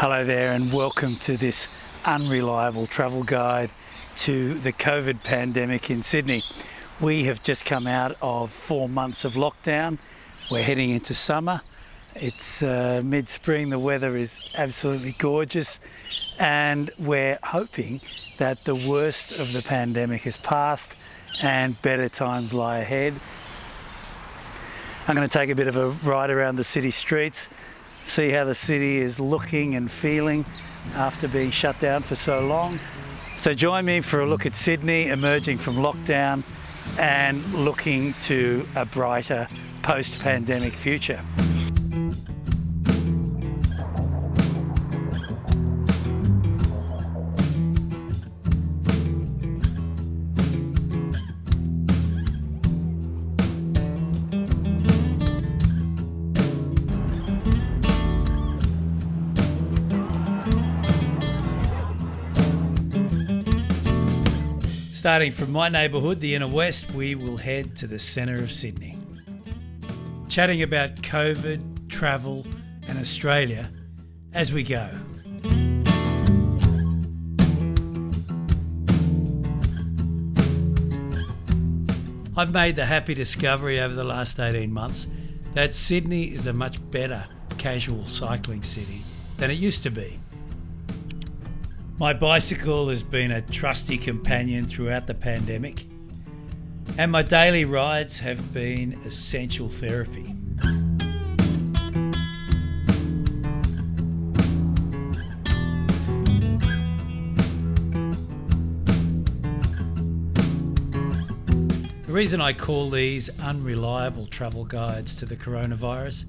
Hello there and welcome to this unreliable travel guide to the COVID pandemic in Sydney. We have just come out of 4 months of lockdown. We're heading into summer. It's mid-spring, the weather is absolutely gorgeous and we're hoping that the worst of the pandemic has passed and better times lie ahead. I'm going to take a bit of a ride around the city streets, see how the city is looking and feeling after being shut down for so long. So join me for a look at Sydney emerging from lockdown and looking to a brighter post-pandemic future. Starting from my neighbourhood, the Inner West, we will head to the centre of Sydney. Chatting about COVID, travel and Australia as we go. I've made the happy discovery over the last 18 months that Sydney is a much better casual cycling city than it used to be. My bicycle has been a trusty companion throughout the pandemic, and my daily rides have been essential therapy. The reason I call these unreliable travel guides to the coronavirus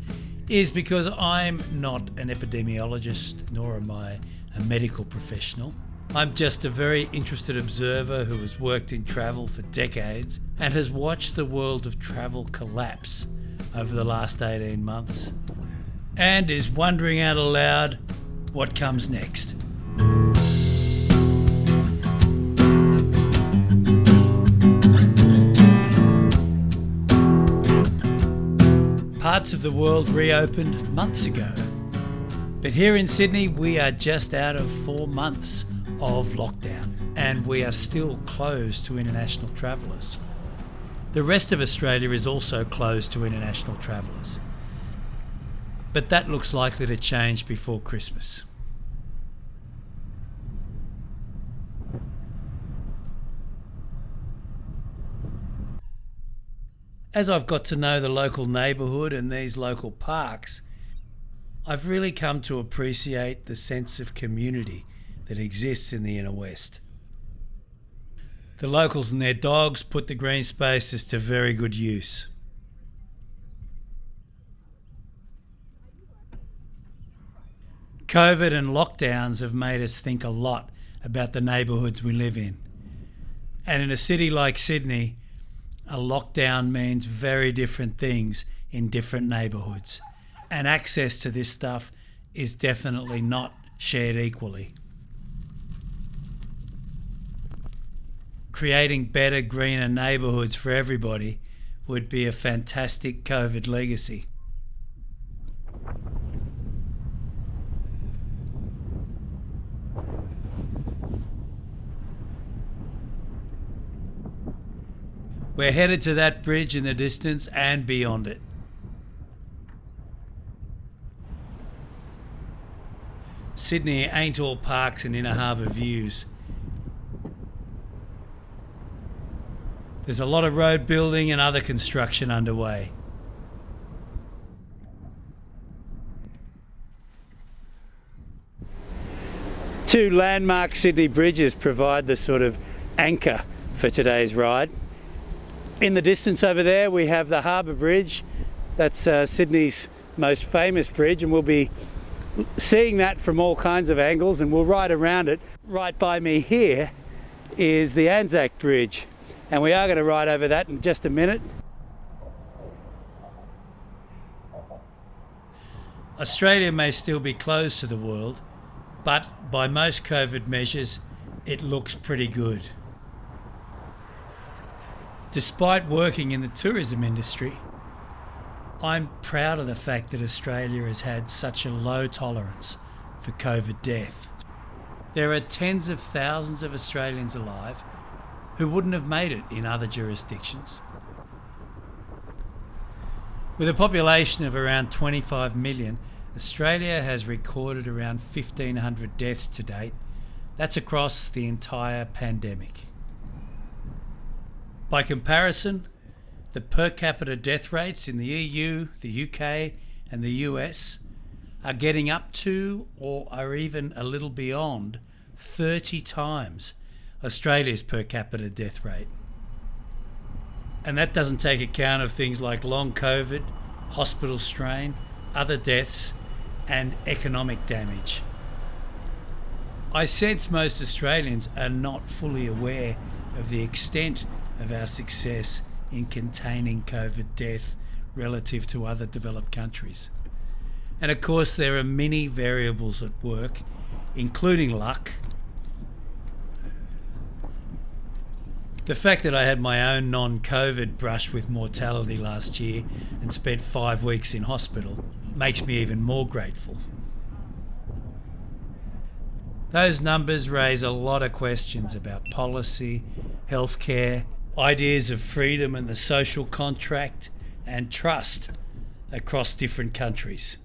is because I'm not an epidemiologist, nor am I a medical professional. I'm just a very interested observer who has worked in travel for decades and has watched the world of travel collapse over the last 18 months and is wondering out aloud what comes next. Parts of the world reopened months ago. But here in Sydney, we are just out of 4 months of lockdown and we are still closed to international travellers. The rest of Australia is also closed to international travellers. But that looks likely to change before Christmas. As I've got to know the local neighbourhood and these local parks, I've really come to appreciate the sense of community that exists in the Inner West. The locals and their dogs put the green spaces to very good use. COVID and lockdowns have made us think a lot about the neighbourhoods we live in. And in a city like Sydney, a lockdown means very different things in different neighbourhoods. And access to this stuff is definitely not shared equally. Creating better, greener neighbourhoods for everybody would be a fantastic COVID legacy. We're headed to that bridge in the distance and beyond it. Sydney ain't all parks and inner harbour views. There's a lot of road building and other construction underway. Two landmark Sydney bridges provide the sort of anchor for today's ride. In the distance over there we have the Harbour Bridge. That's Sydney's most famous bridge, and we'll be seeing that from all kinds of angles, and we'll ride around it. Right by me here is the Anzac Bridge, and we are going to ride over that in just a minute. Australia may still be closed to the world, but by most COVID measures, it looks pretty good. Despite working in the tourism industry, I'm proud of the fact that Australia has had such a low tolerance for COVID death. There are tens of thousands of Australians alive who wouldn't have made it in other jurisdictions. With a population of around 25 million, Australia has recorded around 1,500 deaths to date. That's across the entire pandemic. By comparison, the per capita death rates in the EU, the UK and the US are getting up to or are even a little beyond 30 times Australia's per capita death rate. And that doesn't take account of things like long COVID, hospital strain, other deaths and economic damage. I sense most Australians are not fully aware of the extent of our success in containing COVID death relative to other developed countries. And of course there are many variables at work, including luck. The fact that I had my own non-COVID brush with mortality last year and spent 5 weeks in hospital makes me even more grateful. Those numbers raise a lot of questions about policy, healthcare, ideas of freedom and the social contract, and trust across different countries.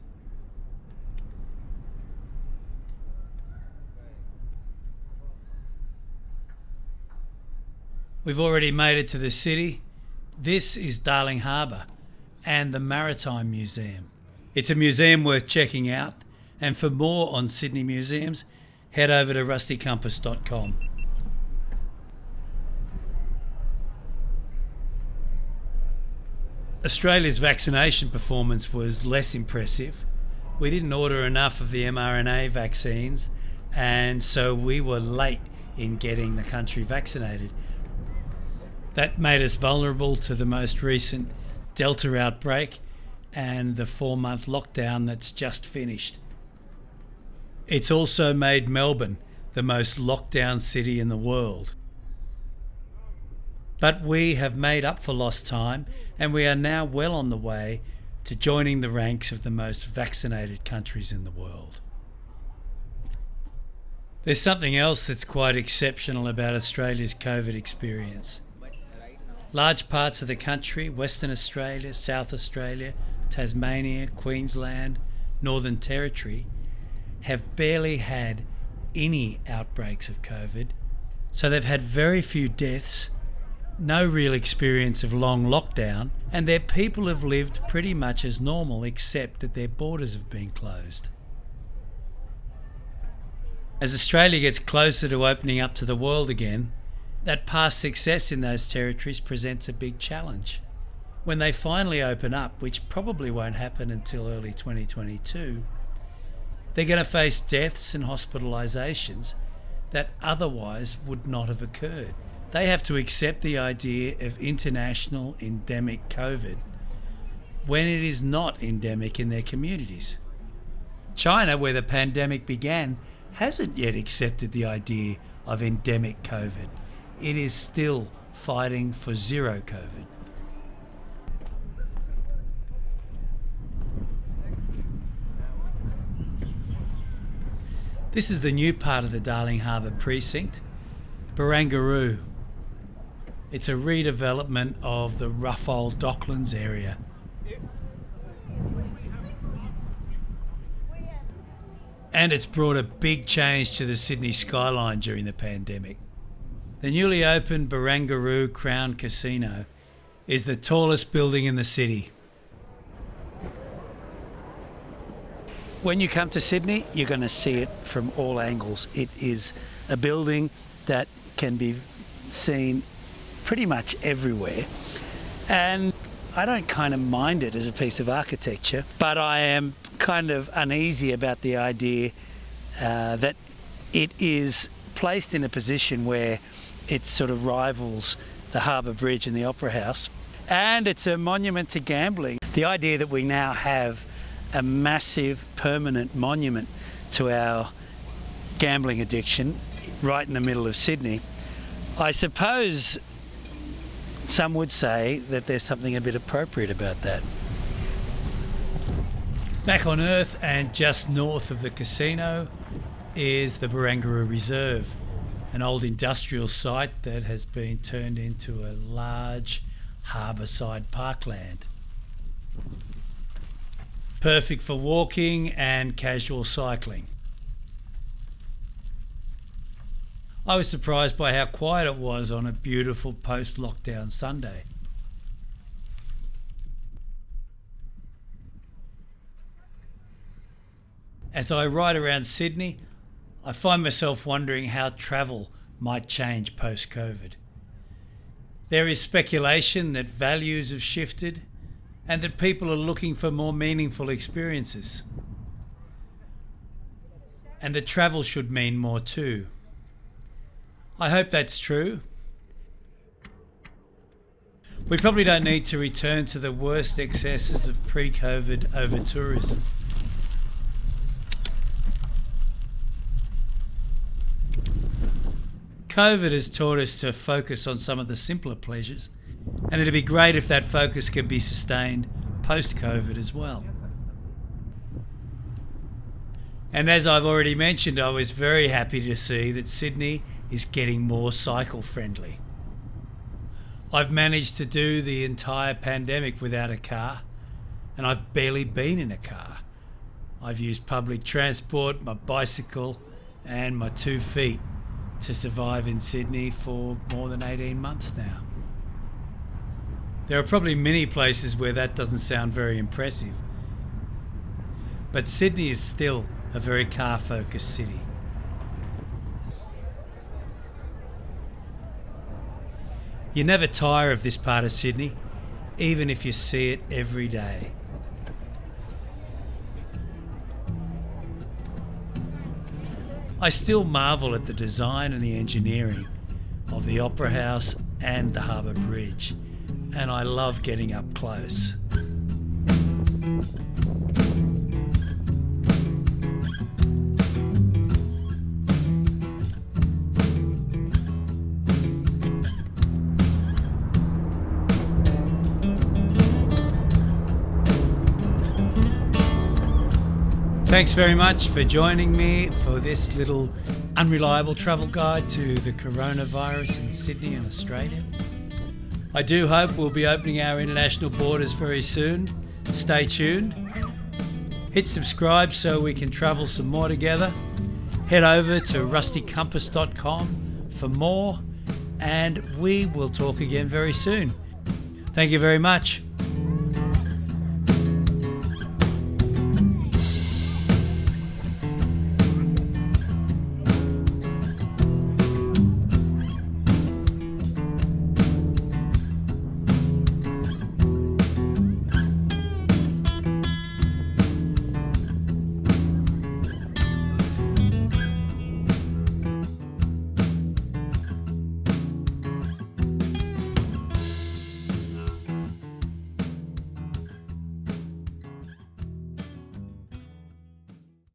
We've already made it to the city. This is Darling Harbour and the Maritime Museum. It's a museum worth checking out, and for more on Sydney museums, head over to rustycompass.com. Australia's vaccination performance was less impressive. We didn't order enough of the mRNA vaccines, and so we were late in getting the country vaccinated. That made us vulnerable to the most recent Delta outbreak and the 4-month lockdown that's just finished. It's also made Melbourne the most locked down city in the world. But we have made up for lost time, and we are now well on the way to joining the ranks of the most vaccinated countries in the world. There's something else that's quite exceptional about Australia's COVID experience. Large parts of the country, Western Australia, South Australia, Tasmania, Queensland, Northern Territory, have barely had any outbreaks of COVID. So they've had very few deaths, no real experience of long lockdown, and their people have lived pretty much as normal except that their borders have been closed. As Australia gets closer to opening up to the world again, that past success in those territories presents a big challenge. When they finally open up, which probably won't happen until early 2022, they're going to face deaths and hospitalisations that otherwise would not have occurred. They have to accept the idea of international endemic COVID when it is not endemic in their communities. China, where the pandemic began, hasn't yet accepted the idea of endemic COVID. It is still fighting for zero COVID. This is the new part of the Darling Harbour precinct, Barangaroo. It's a redevelopment of the rough old Docklands area. And it's brought a big change to the Sydney skyline during the pandemic. The newly opened Barangaroo Crown Casino is the tallest building in the city. When you come to Sydney, you're going to see it from all angles. It is a building that can be seen pretty much everywhere. And I don't kind of mind it as a piece of architecture, but I am kind of uneasy about the idea that it is placed in a position where it sort of rivals the Harbour Bridge and the Opera House. And it's a monument to gambling. The idea that we now have a massive permanent monument to our gambling addiction right in the middle of Sydney, I suppose some would say that there's something a bit appropriate about that. Back on Earth and just north of the casino is the Barangaroo Reserve, an old industrial site that has been turned into a large harbourside parkland. Perfect for walking and casual cycling. I was surprised by how quiet it was on a beautiful post-lockdown Sunday. As I ride around Sydney, I find myself wondering how travel might change post-COVID. There is speculation that values have shifted and that people are looking for more meaningful experiences. And that travel should mean more too. I hope that's true. We probably don't need to return to the worst excesses of pre-COVID over-tourism. COVID has taught us to focus on some of the simpler pleasures, and it'd be great if that focus could be sustained post-COVID as well. And as I've already mentioned, I was very happy to see that Sydney is getting more cycle-friendly. I've managed to do the entire pandemic without a car, and I've barely been in a car. I've used public transport, my bicycle, and my 2 feet to survive in Sydney for more than 18 months now. There are probably many places where that doesn't sound very impressive, but Sydney is still a very car-focused city. You never tire of this part of Sydney, even if you see it every day. I still marvel at the design and the engineering of the Opera House and the Harbour Bridge, and I love getting up close. Thanks very much for joining me for this little unreliable travel guide to the coronavirus in Sydney and Australia. I do hope we'll be opening our international borders very soon. Stay tuned. Hit subscribe so we can travel some more together. Head over to rustycompass.com for more, and we will talk again very soon. Thank you very much.